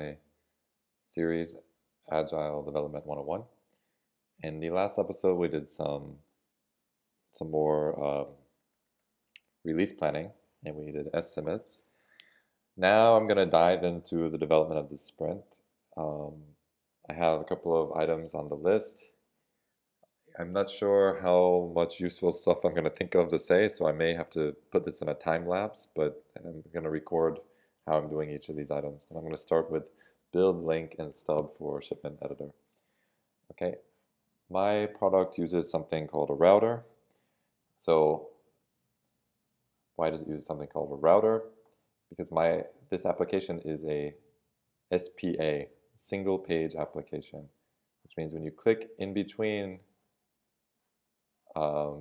my series Agile Development 101. In the last episode, we did some more release planning and we did estimates. Now I'm going to dive into the development of the sprint. Um, I have a couple of items on the list. I'm not sure how much useful stuff I'm going to think of to say, so I may have to put this in a time lapse, but I'm going to record how I'm doing each of these items. And I'm going to start with build, link, and stub for shipment editor. Okay, my product uses something called a router. So why does it use something called a router? Because this application is a SPA, single page application, which means when you click in between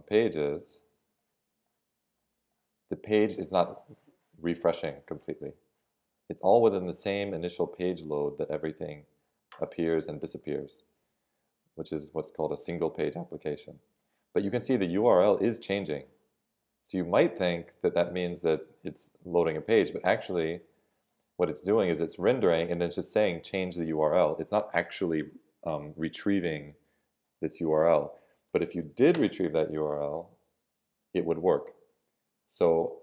pages, the page is not refreshing completely. It's all within the same initial page load that everything appears and disappears, which is what's called a single page application. But you can see the URL is changing. So you might think that that means that it's loading a page, but actually what it's doing is it's rendering and then just saying change the URL. It's not actually retrieving this URL. But if you did retrieve that URL, it would work. So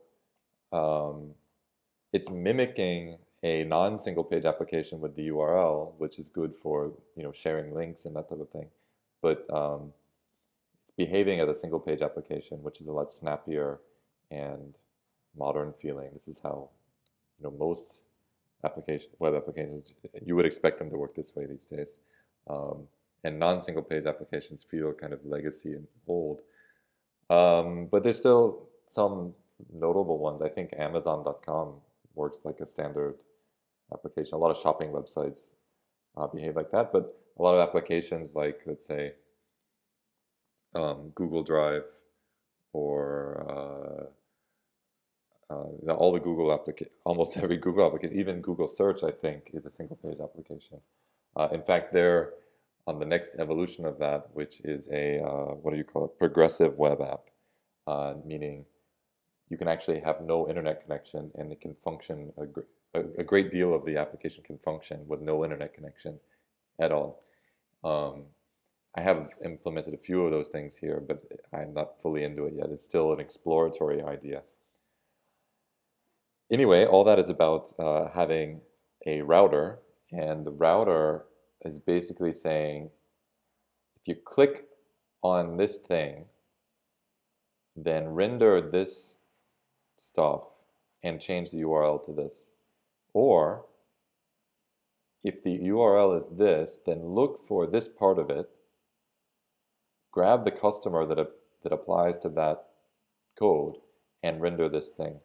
it's mimicking a non-single page application with the URL, which is good for sharing links and that type of thing. But it's behaving as a single page application, which is a lot snappier and modern feeling. This is how most web applications, you would expect them to work this way these days. And non-single page applications feel kind of legacy and old. But there's still some notable ones. I think Amazon.com works like a standard application. A lot of shopping websites behave like that, but a lot of applications like, let's say, Google Drive or all the Google applications, almost every Google application, even Google Search, I think, is a single page application. In fact, they're on the next evolution of that, which is a, what do you call it, progressive web app, meaning you can actually have no internet connection and it can function, a great deal of the application can function with no internet connection at all. I have implemented a few of those things here, but I'm not fully into it yet. It's still an exploratory idea. Anyway, all that is about having a router, and the router is basically saying, if you click on this thing, then render this stuff and change the URL to this. Or if the URL is this, then look for this part of it, grab the customer that applies to that code, and render this thing.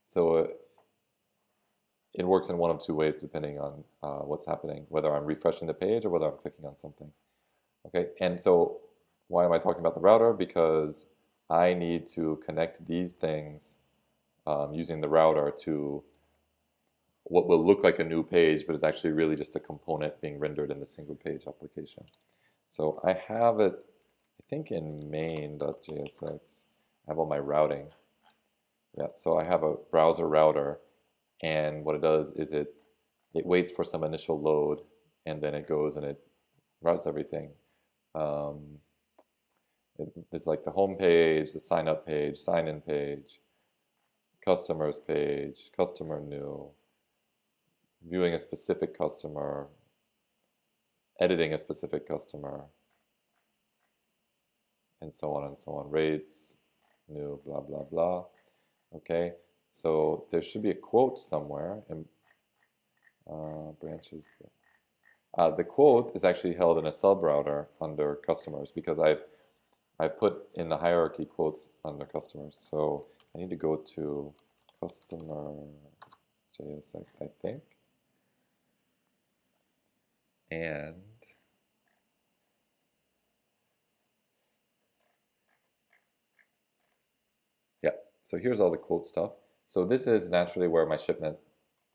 So it works in one of two ways depending on what's happening, whether I'm refreshing the page or whether I'm clicking on something. Okay, and so why am I talking about the router? Because I need to connect these things using the router to what will look like a new page, but it's actually really just a component being rendered in the single page application. So I have it, I think in main.jsx, I have all my routing. Yeah, so I have a browser router, and what it does is it waits for some initial load, and then it goes and it routes everything. It's like the home page, the sign up page, sign in page, customers page, customer new, viewing a specific customer, editing a specific customer, and so on and so on. Rates, new, blah, blah, blah. Okay, so there should be a quote somewhere in branches. The quote is actually held in a sub-router under customers because I put in the hierarchy quotes under customers. So I need to go to customer JSX, I think. And yeah, so here's all the quote stuff. So this is naturally where my shipment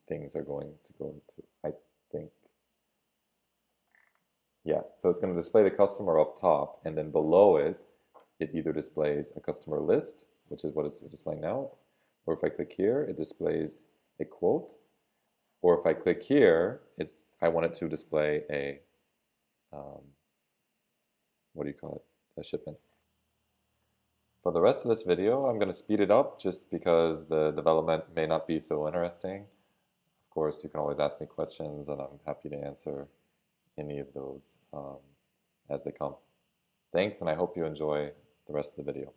things are going to go into, I think. Yeah, so it's going to display the customer up top, and then below it, it either displays a customer list, which is what it's displaying now, or if I click here, it displays a quote, Or if I click here, I want it to display a, um, what do you call it, a shipment. For the rest of this video, I'm going to speed it up just because the development may not be so interesting. Of course, you can always ask me questions, and I'm happy to answer any of those as they come. Thanks, and I hope you enjoy the rest of the video.